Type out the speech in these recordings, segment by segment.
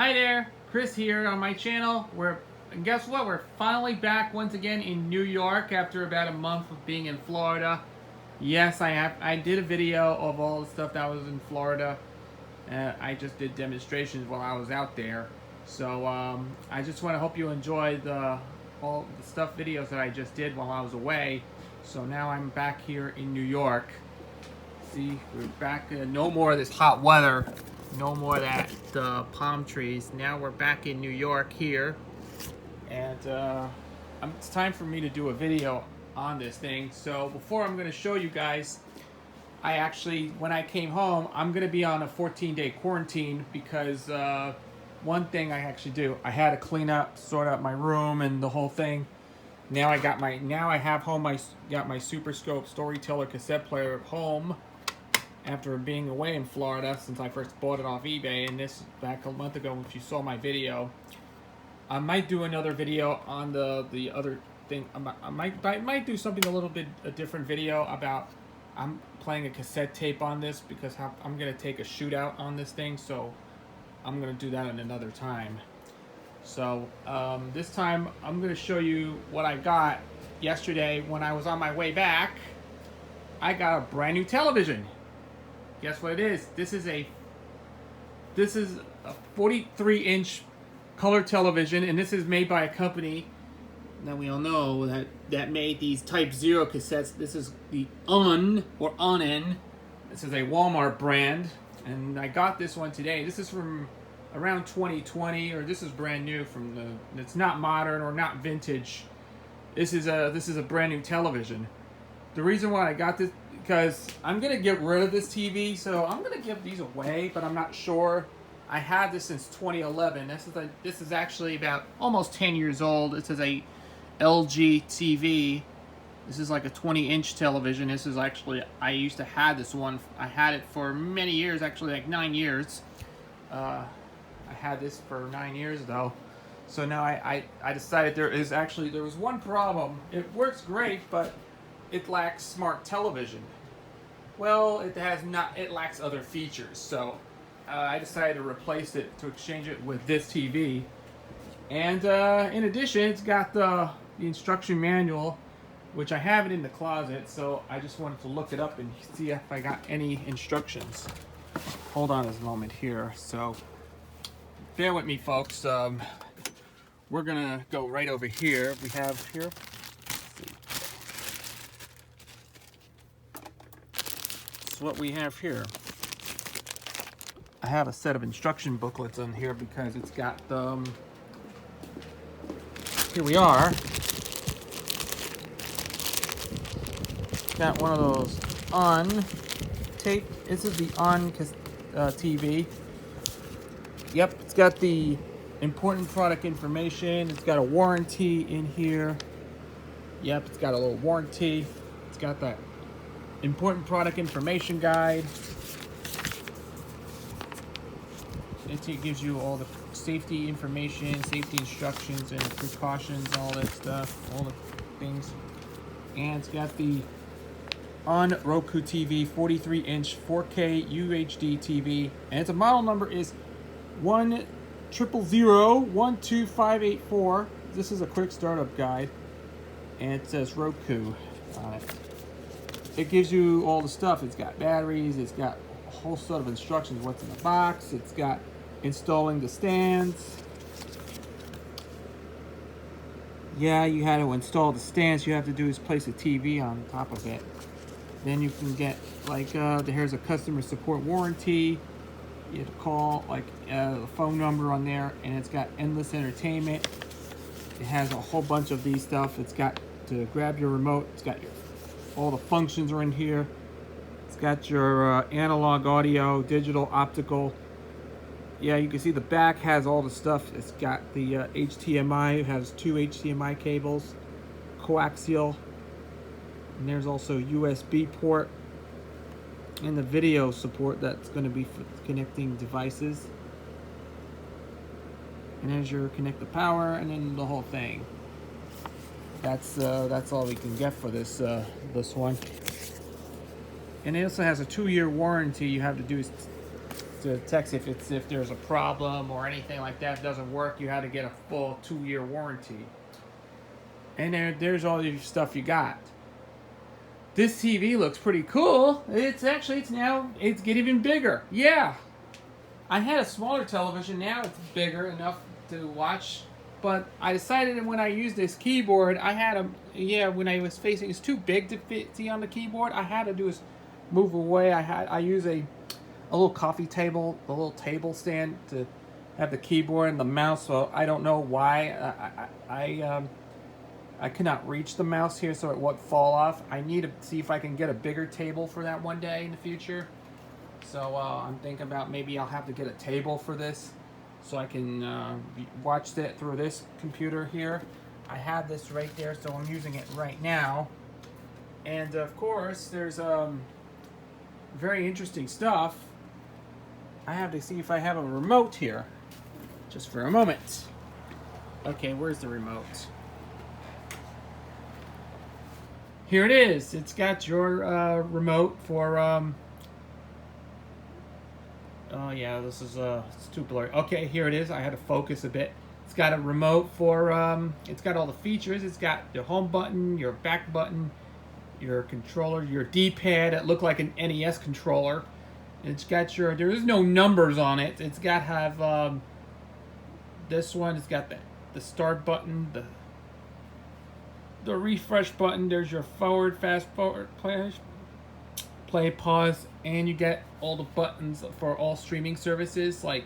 Hi there, Chris here on my channel. And guess what? We're finally back once again in New York after about a month of being in Florida. Yes, I did a video of all the stuff that was in Florida. I just did demonstrations while I was out there. So I just want to hope you enjoy all the stuff videos that I just did while I was away. So now I'm back here in New York. See, we're back. No more of this hot weather. No more of that palm trees. Now we're back in New York here. And it's time for me to do a video on this thing. So before I'm going to show you guys, when I came home, I'm going to be on a 14-day quarantine because one thing I actually do, I had to clean up, sort out my room and the whole thing. Now I have got my Super Scope Storyteller cassette player at home after being away in Florida since I first bought it off eBay, and this back a month ago if you saw my video. I might do another video on the other thing. I might do something a different video about I'm playing a cassette tape on this because I'm going to take a shootout on this thing, so I'm going to do that at another time. So this time I'm going to show you what I got yesterday when I was on my way back. I got a brand new television. Guess what it is? This is a 43-inch color television, and this is made by a company that we all know that made these Type 0 cassettes. This is the ONN or ONN. This is a Walmart brand, and I got this one today. This is from around 2020, or this is brand new it's not modern or not vintage. This is a brand new television. The reason why I got this, because I'm going to get rid of this TV, so I'm going to give these away, but I'm not sure. I had this since 2011. This is actually about almost 10 years old. This is a LG TV. This is like a 20-inch television. This is actually, I used to have this one. I had it for many years, actually like 9 years. I had this for 9 years though. So now I decided there was one problem. It works great, but it lacks smart television. Well, it lacks other features. So I decided to replace it, to exchange it with this TV. And in addition, it's got the instruction manual, which I have it in the closet. So I just wanted to look it up and see if I got any instructions. Hold on a moment here. So bear with me, folks. We're gonna go right over here. We have here. What we have here. I have a set of instruction booklets on here because it's got here we are. Got one of those ONN tape. This is the ONN TV. Yep, it's got the important product information. It's got a warranty in here. Yep, it's got a little warranty. It's got that important product information guide. It gives you all the safety information, safety instructions, and precautions, all that stuff, all the things. And it's got the ONN Roku TV 43-inch 4K UHD TV, and its model number is 100012584. This is a quick startup guide, and it says Roku on it. It gives you all the stuff. It's got batteries, it's got a whole set of instructions, what's in the box, it's got installing the stands. Yeah, you had to install the stands. You have to do is place a TV on top of it. Then you can get, here's a customer support warranty. You have to call, the phone number on there, and it's got endless entertainment. It has a whole bunch of these stuff. It's got to grab your remote. It's got all the functions are in here. It's got your analog audio, digital, optical. Yeah, you can see the back has all the stuff. It's got the HDMI. It has 2 HDMI cables, coaxial, and there's also USB port, and the video support that's going to be for connecting devices. And there's your connect the power, and then the whole thing. That's all we can get for this one. And it also has a 2-year warranty. You have to do is to text if there's a problem or anything like that. If it doesn't work, you had to get a full 2-year warranty. And there's all your stuff you got. This TV looks pretty cool. It's getting even bigger. Yeah. I had a smaller television. Now it's bigger enough to watch. But I decided when I used this keyboard, when I was facing, it's too big to see on the keyboard. I had to do is move away. I use a little coffee table, a little table stand to have the keyboard and the mouse. So I don't know why I could not reach the mouse here, so it won't fall off. I need to see if I can get a bigger table for that one day in the future. So I'm thinking about maybe I'll have to get a table for this, so I can watch that through this computer here. I have this right there, so I'm using it right now. And of course, there's very interesting stuff. I have to see if I have a remote here, just for a moment. Okay, where's the remote? Here it is. It's got your remote for oh yeah, this is it's too blurry. Okay, here it is. I had to focus a bit. It's got a remote for it's got all the features. It's got the home button, your back button, your controller, your D-pad. It looked like an NES controller. It's got your, there is no numbers on it. It's got this one. It's got the start button, the refresh button. There's your forward, fast forward, play, pause, and you get all the buttons for all streaming services like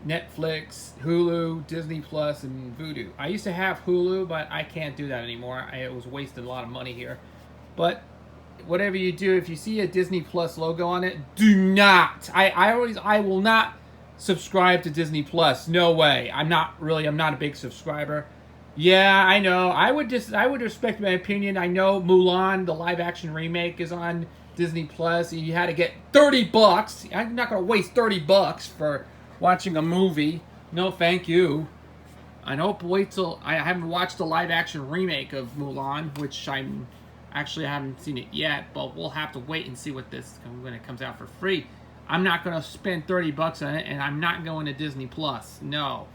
Netflix, Hulu, Disney Plus, and Vudu. I used to have Hulu, but I can't do that anymore. It was wasting a lot of money here. But whatever you do, if you see a Disney Plus logo on it, do not. I will not subscribe to Disney Plus. No way. I'm not a big subscriber. Yeah, I know. I would respect my opinion. I know Mulan, the live action remake, is on Disney Plus. You had to get $30. I'm not going to waste $30 for watching a movie. No, thank you. I wait till I haven't watched the live action remake of Mulan, which I haven't seen it yet, but we'll have to wait and see when it comes out for free. I'm not going to spend $30 on it, and I'm not going to Disney Plus. No.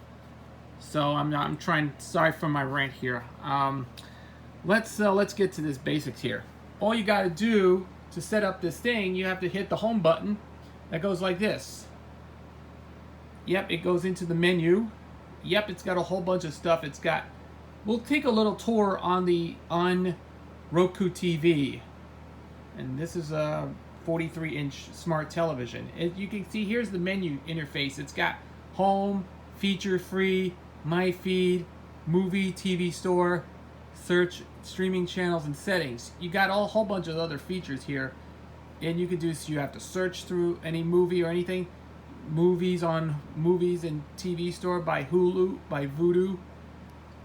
So I'm trying. Sorry for my rant here. Let's get to this basics here. All you got to do to set up this thing, you have to hit the home button that goes like this. Yep, it goes into the menu. Yep, it's got a whole bunch of stuff. We'll take a little tour on Roku TV. And this is a 43-inch smart television. You can see here's the menu interface. It's got home, feature free, my feed, movie, TV store, search, streaming channels, and settings. You got a whole bunch of other features here, and you can do so. You have to search through any movie or anything. Movies on movies and TV store by Hulu, by Vudu.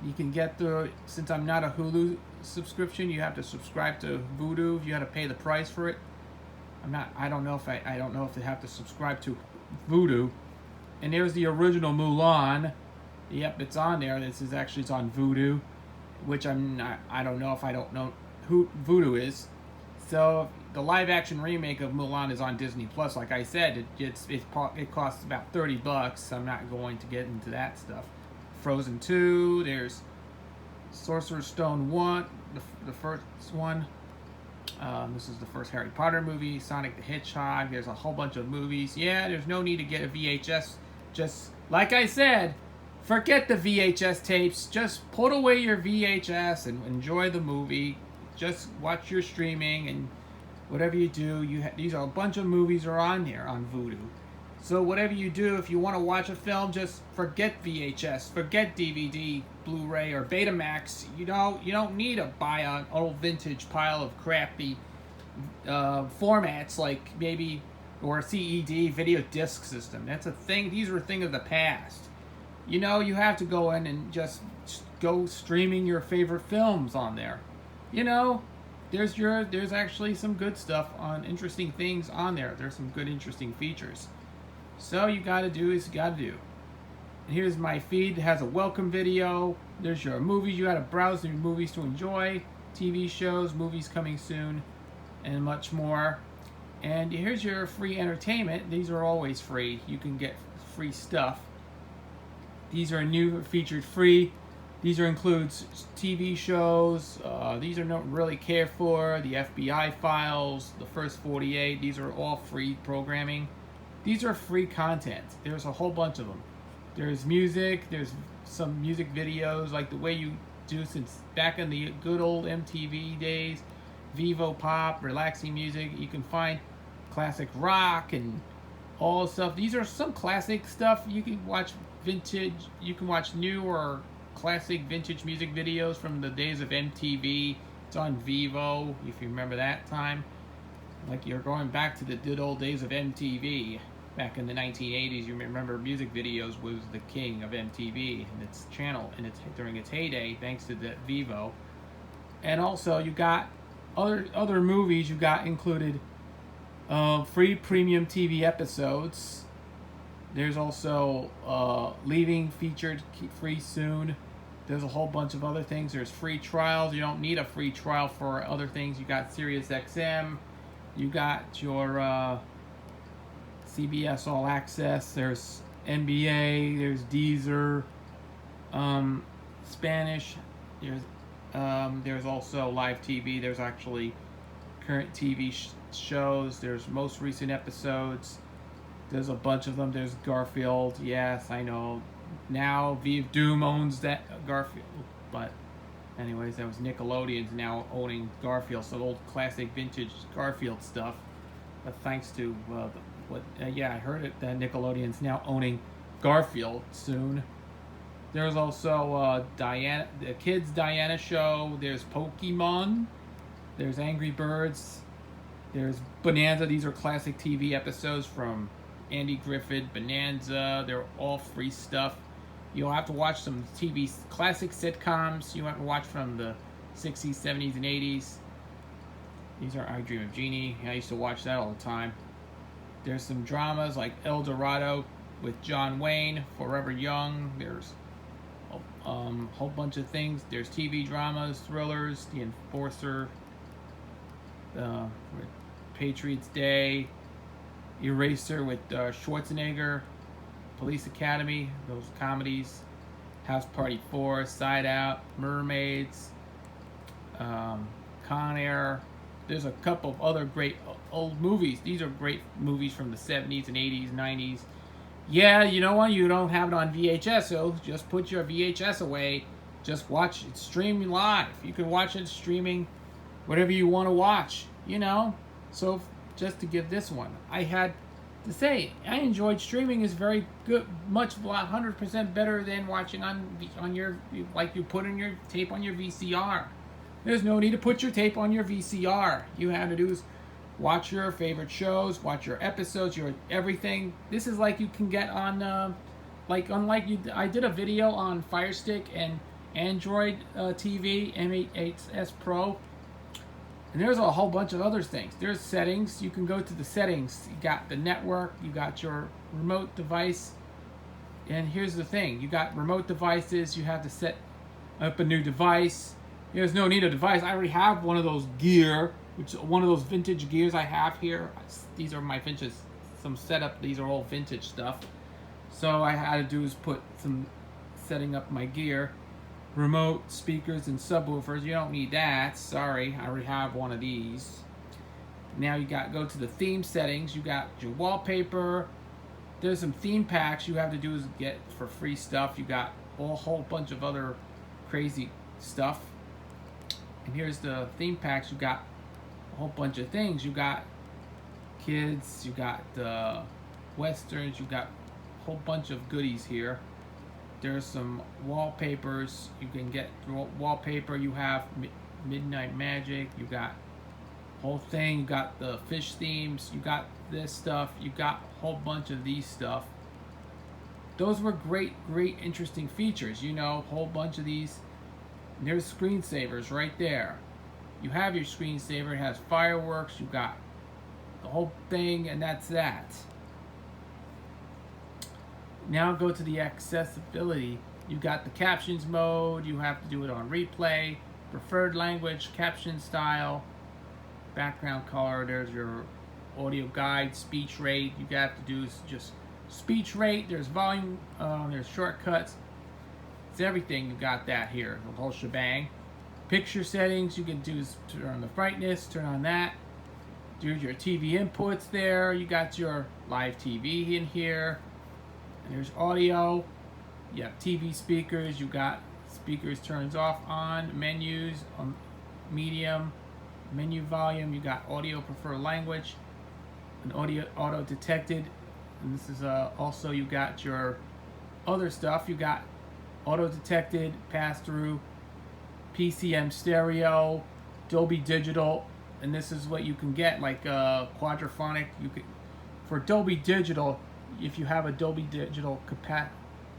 You can get since I'm not a Hulu subscription, you have to subscribe to Vudu. You have to pay the price for it. I don't know if they have to subscribe to Vudu. And there's the original Mulan. Yep, it's on there. It's on Vudu, which I don't know who Vudu is. So the live action remake of Mulan is on Disney Plus. Like I said, it costs about $30. I'm not going to get into that stuff. Frozen 2. There's Sorcerer's Stone 1, the first one. This is the first Harry Potter movie. Sonic the Hedgehog. There's a whole bunch of movies. Yeah, there's no need to get a VHS. Just like I said, forget the VHS tapes. Just put away your VHS and enjoy the movie. Just watch your streaming, and whatever you do, these are a bunch of movies are on there on Vudu. So whatever you do, if you want to watch a film, just forget VHS, forget DVD, Blu-ray, or Betamax. You don't need to buy an old vintage pile of crappy formats like maybe or CED video disc system. That's a thing. These are a thing of the past. You have to go in and just go streaming your favorite films on there. There's actually some good stuff on interesting things on there. There's some good interesting features. So you got to do is you got to do. And here's my feed. It has a welcome video. There's your movies. You got to browse your movies to enjoy, TV shows, movies coming soon, and much more. And here's your free entertainment. These are always free. You can get free stuff. These are new featured free. These are includes TV shows. These are not really cared for. The FBI files, the first 48. These are all free programming. These are free content. There's a whole bunch of them. There's music. There's some music videos like the way you do since back in the good old MTV days. Vivo Pop, relaxing music. You can find classic rock and all stuff. These are some classic stuff. You can watch vintage. You can watch new or classic vintage music videos from the days of MTV. It's on Vivo, if you remember that time. Like you're going back to the good old days of MTV. Back in the 1980s, you remember music videos was the king of MTV and its channel and its during its heyday, thanks to the Vivo. And also you got other movies. You got included free premium TV episodes. There's also Leaving featured free soon. There's a whole bunch of other things. There's free trials. You don't need a free trial for other things. You got Sirius XM. You got your CBS All Access. There's NBA. There's Deezer. Spanish. There's also live TV. There's actually current TV shows. There's most recent episodes. There's a bunch of them. There's Garfield. Yes, I know. Now Vive Doom owns that Garfield. But anyways, that was Nickelodeon's now owning Garfield. So old classic vintage Garfield stuff. But thanks to I heard it that Nickelodeon's now owning Garfield soon. There's also Diana, the Kids Diana show. There's Pokemon. There's Angry Birds. There's Bonanza. These are classic TV episodes from Andy Griffith, Bonanza. They're all free stuff. You'll have to watch some TV classic sitcoms. You have to watch from the 60s, 70s, and 80s. These are I Dream of Jeannie. I used to watch that all the time. There's some dramas like El Dorado with John Wayne, Forever Young. There's a whole bunch of things. There's TV dramas, thrillers, The Enforcer, Patriots Day, Eraser with Schwarzenegger, Police Academy, those comedies, House Party 4, Side Out, Mermaids, Con Air. There's a couple of other great old movies. These are great movies from the 70s and 80s, 90s. Yeah, you know what? You don't have it on VHS, so just put your VHS away. Just watch it streaming live. You can watch it streaming whatever you want to watch, you know. So just to give this one, I had to say I enjoyed streaming. Is very good, much 100% better than watching on your, like you put in your tape on your VCR. There's no need to put your tape on your VCR. You have to do is watch your favorite shows, watch your episodes, your everything. This is like you can get on, I did a video on Fire Stick and Android TV, M8S Pro. And there's a whole bunch of other things. There's settings. You can go to the settings. You got the network. You got your remote device. And here's the thing. You got remote devices. You have to set up a new device. There's no need of device. I already have one of those gear, which one of those vintage gears I have here. These are my vintage, some setup. These are all vintage stuff. So I had to do is put some setting up my gear. Remote speakers and subwoofers. You don't need that. Sorry, I already have one of these. Now you got go to the theme settings. You got your wallpaper. There's some theme packs you have to do is get for free stuff. You got a whole bunch of other crazy stuff. And here's the theme packs. You got a whole bunch of things. You got kids. You got the westerns. You got a whole bunch of goodies here. There's some wallpapers. You can get wallpaper. You have Midnight Magic. You got whole thing. You got the fish themes. You got this stuff. You got a whole bunch of these stuff. Those were great, interesting features. You know, a whole bunch of these. And there's screensavers right there. You have your screensaver. It has fireworks. You got the whole thing, and that's that. Now go to the accessibility. You got the captions mode. You have to do it on replay. Preferred language, caption style, background color. There's your audio guide, speech rate. You got to do is just speech rate. There's volume, there's shortcuts. It's everything. You got that here, the whole shebang. Picture settings, you can do is turn on the brightness, turn on that. Do your TV inputs there. You got your live TV in here. And there's audio. You have TV speakers. You got speakers turns off, on, menus, medium, menu volume. You got audio preferred language, and audio auto detected. And this is also, you got your other stuff. You got auto detected, pass through, PCM stereo, Dolby Digital, and this is what you can get, like quadraphonic. You could, for Dolby Digital, if you have a Dolby Digital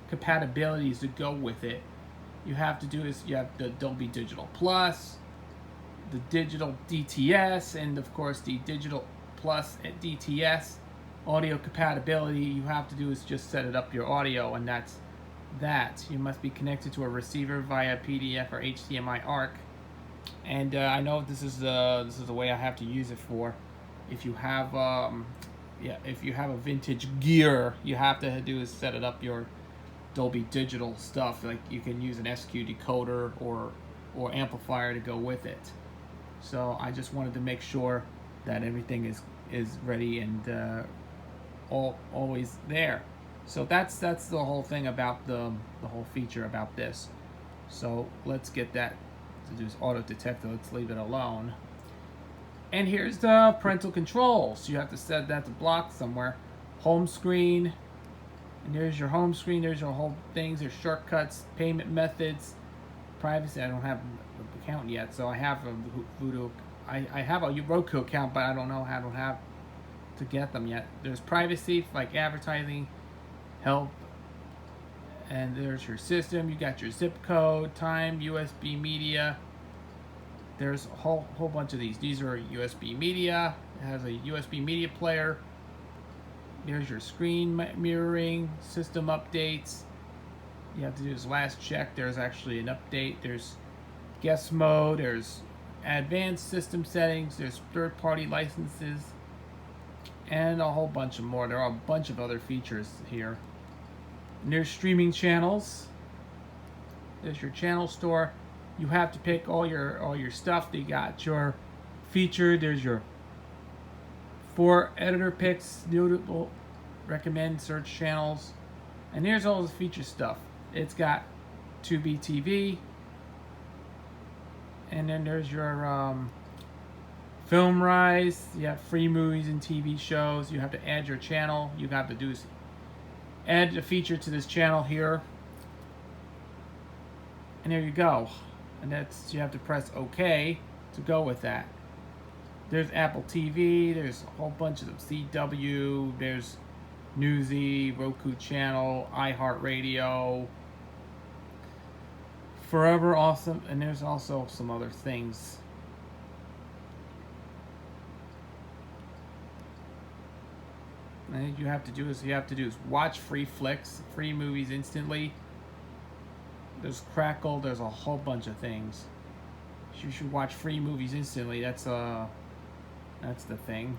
compatibilities to go with it, you have to do is you have the Dolby Digital Plus, the Digital DTS, and of course the Digital Plus and DTS audio compatibility. You have to do is just set it up your audio, and that's that. You must be connected to a receiver via PDF or HDMI ARC. And I know this is the way I have to use it for. If you have if you have a vintage gear, you have to do is set it up your Dolby Digital stuff. Like you can use an SQ decoder or amplifier to go with it. So I just wanted to make sure that everything is ready and always there. So that's the whole thing about the whole feature about this. So let's get that to do auto detector. Let's leave it alone. And here's the parental controls. You have to set that to block somewhere. Home screen. And there's your home screen. There's your whole things. There's shortcuts, payment methods, privacy. I don't have an account yet, so I have a Voodoo. I have a Roku account, but I don't know how to have to get them yet. There's privacy, like advertising, help, and there's your system. You got your zip code, time, USB media. There's a whole bunch of these. These are USB media. It has a USB media player. There's your screen mirroring, system updates. You have to do this last check. There's actually an update. There's guest mode. There's advanced system settings. There's third-party licenses, and a whole bunch of more. There are a bunch of other features here. And there's streaming channels. There's your channel store. You have to pick all your stuff. They got your featured. There's your 4 editor picks, notable, recommend, search channels, and here's all the feature stuff. It's got Tubi TV, and then there's your film rise. You have free movies and TV shows. You have to add your channel. You have to do is add a feature to this channel here, and there you go. And that's, you have to press OK to go with that. There's Apple TV. There's a whole bunch of them. CW. There's Newsy, Roku channel, iHeartRadio, Forever Awesome, and there's also some other things. And you have to do is watch free flicks, free movies instantly. There's Crackle. There's a whole bunch of things. You should watch free movies instantly. That's the thing.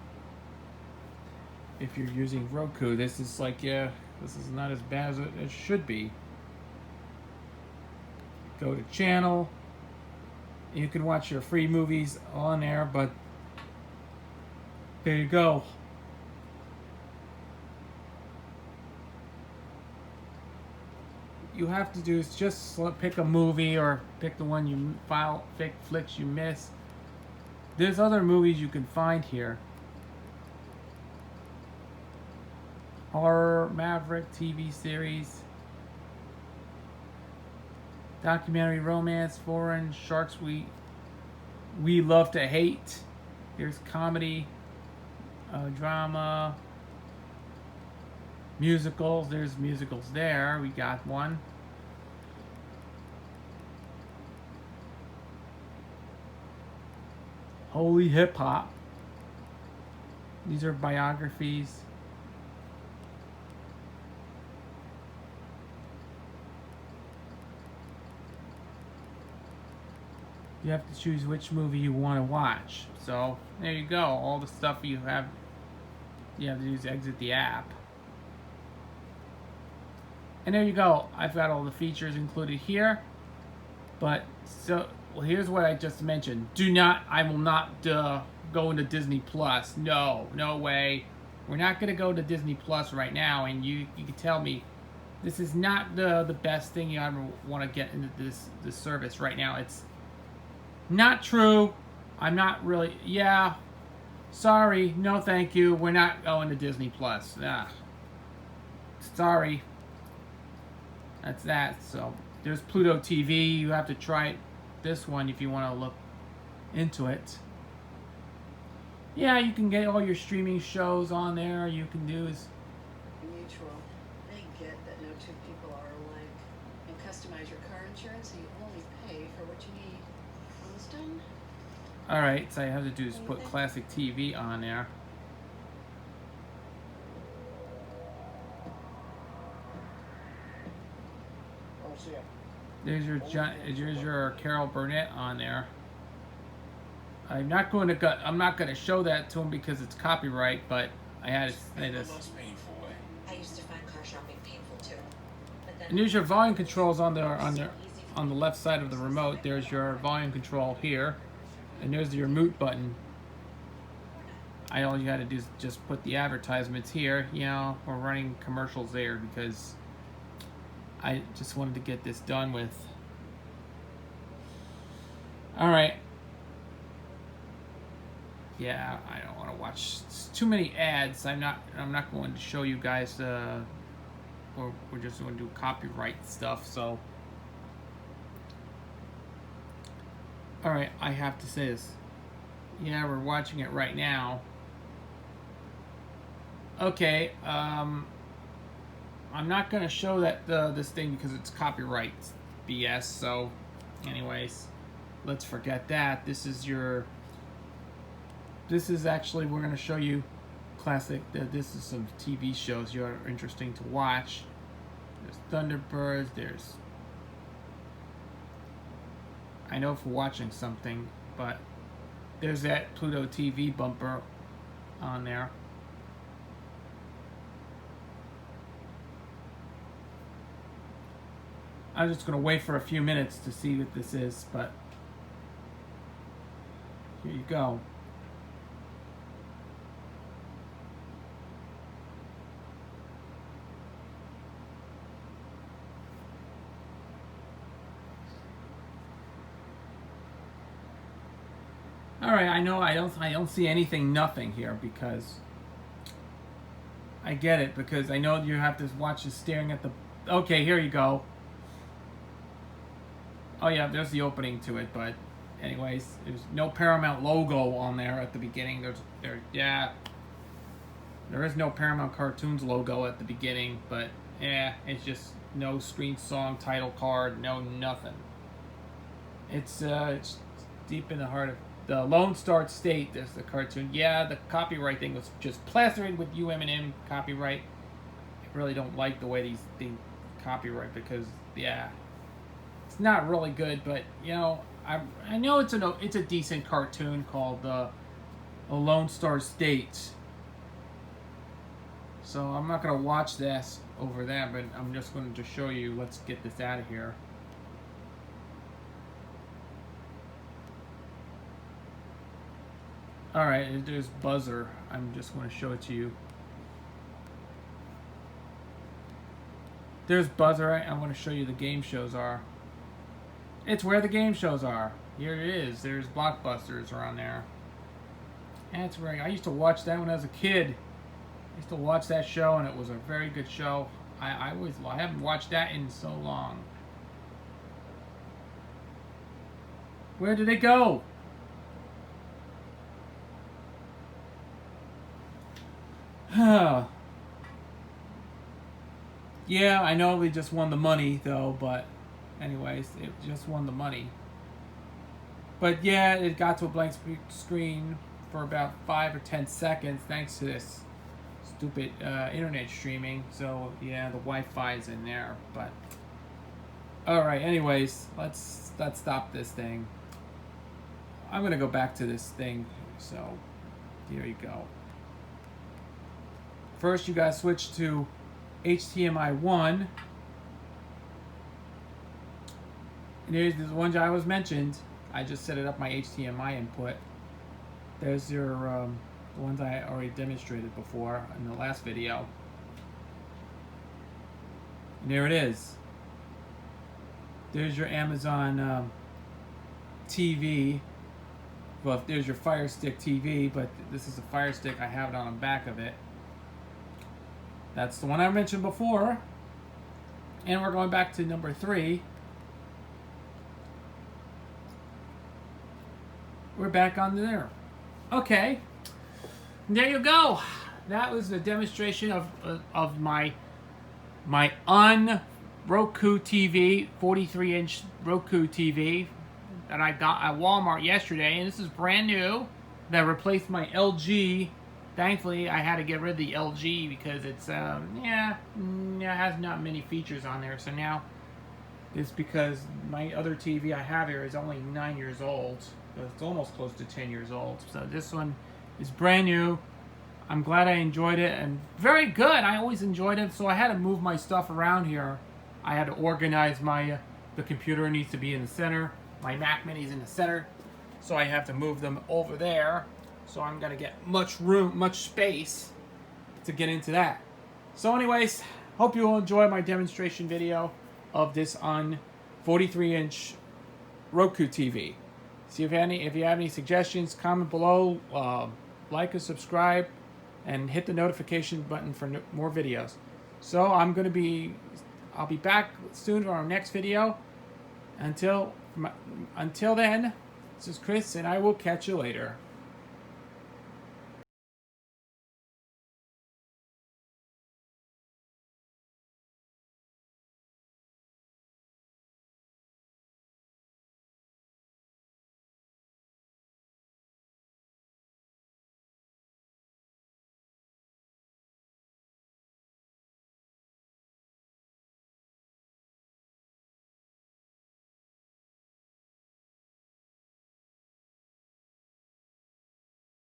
If you're using Roku, this is like, yeah, this is not as bad as it should be. Go to channel. You can watch your free movies on there, but there you go. You have to do is just pick a movie or pick the one you pick flicks you miss. There's other movies you can find here. Horror, Maverick, TV series, documentary, romance, foreign, sharks we love to hate. Here's comedy, drama, musicals. There's musicals there. We got one. Holy hip hop. These are biographies. You have to choose which movie you want to watch. So there you go. All the stuff you have You have to use exit the app. And there you go. I've got all the features included here. But so, well, here's what I just mentioned. I will not go into Disney Plus. No way. We're not going to go to Disney Plus right now. And you can tell me this is not the best thing you ever want to get into this service right now. It's not true. I'm not really. Yeah. Sorry. No, thank you. We're not going to Disney Plus. Sorry. That's that. So there's Pluto TV. You have to try this one if you want to look into it. Yeah, you can get all your streaming shows on there. You can do is mutual. They get that no two people are alike. And customize your car insurance so you only pay for what you need. Almost done. all right. So I have to do is put classic TV on there. There's your Carol Burnett on there. I'm not going to show that to him because it's copyright, but I had to say this. I used to find car shopping painful too. And there's your volume controls on the left side of the remote. There's your volume control here, and there's your mute button. All you got to do is just put the advertisements here. You know, we're running commercials there because I just wanted to get this done with. All right. Yeah, I don't want to watch too many ads. I'm not going to show you guys. We're just going to do copyright stuff. So, all right, I have to say this. Yeah, we're watching it right now. Okay. I'm not going to show this thing because it's copyright BS. So, anyways, let's forget that. This is actually, we're going to show you classic. This is some TV shows you are interesting to watch. There's Thunderbirds. There's, I know for watching something, but there's that Pluto TV bumper on there. I'm just going to wait for a few minutes to see what this is, but here you go. All right, I know I don't see anything nothing here because I get it, because I know you have to watch this staring at the. Okay, here you go. Oh yeah, there's the opening to it, but anyways, there's no Paramount logo on there at the beginning. There is no Paramount Cartoons logo at the beginning, but yeah, it's just no screen song, title card, no nothing. It's deep in the heart of the Lone Star State. There's the cartoon. Yeah, the copyright thing was just plastered with UM&M copyright. I really don't like the way these things copyright because yeah. It's not really good, but you know, I know it's a decent cartoon called A Lone Star State. So I'm not gonna watch this over that, but I'm just going to show you. Let's get this out of here. All right, there's Buzzer. I'm just going to show it to you. There's Buzzer. I want to show you the game shows are. It's where the game shows are. Here it is. There's Blockbusters around there. That's where I used to watch that when I was a kid. I used to watch that show, and it was a very good show. I haven't watched that in so long. Where did it go? Yeah, I know we just won the money though, but anyways, it just won the money. But yeah, it got to a blank screen for about 5 or 10 seconds thanks to this stupid internet streaming. So yeah, the Wi-Fi is in there. But all right, anyways, let's stop this thing. I'm gonna go back to this thing. So here you go. First, you gotta switch to HDMI 1. And here's the ones I was mentioned. I just set it up my HDMI input. There's your the ones I already demonstrated before in the last video. And there it is. There's your Amazon TV. Well, there's your Fire Stick TV, but this is a Fire Stick. I have it on the back of it. That's the one I mentioned before. And we're going back to number 3. We're back on there. Okay. There you go. That was the demonstration of my Roku TV, 43-inch Roku TV that I got at Walmart yesterday, and this is brand new. That replaced my LG. Thankfully, I had to get rid of the LG because it's it has not many features on there. So now it's because my other TV I have here is only 9 years old. So it's almost close to 10 years old. So this one is brand new. I'm glad I enjoyed it, and very good. I always enjoyed it, so I had to move my stuff around here. I had to organize my the computer needs to be in the center. My Mac Mini's in the center, so I have to move them over there. So I'm gonna get much room, much space to get into that. So anyways, hope you will enjoy my demonstration video of this on 43-inch Roku TV. See if you have any suggestions, comment below, like and subscribe, and hit the notification button for more videos. So I'll be back soon for our next video. Until then, this is Chris, and I will catch you later.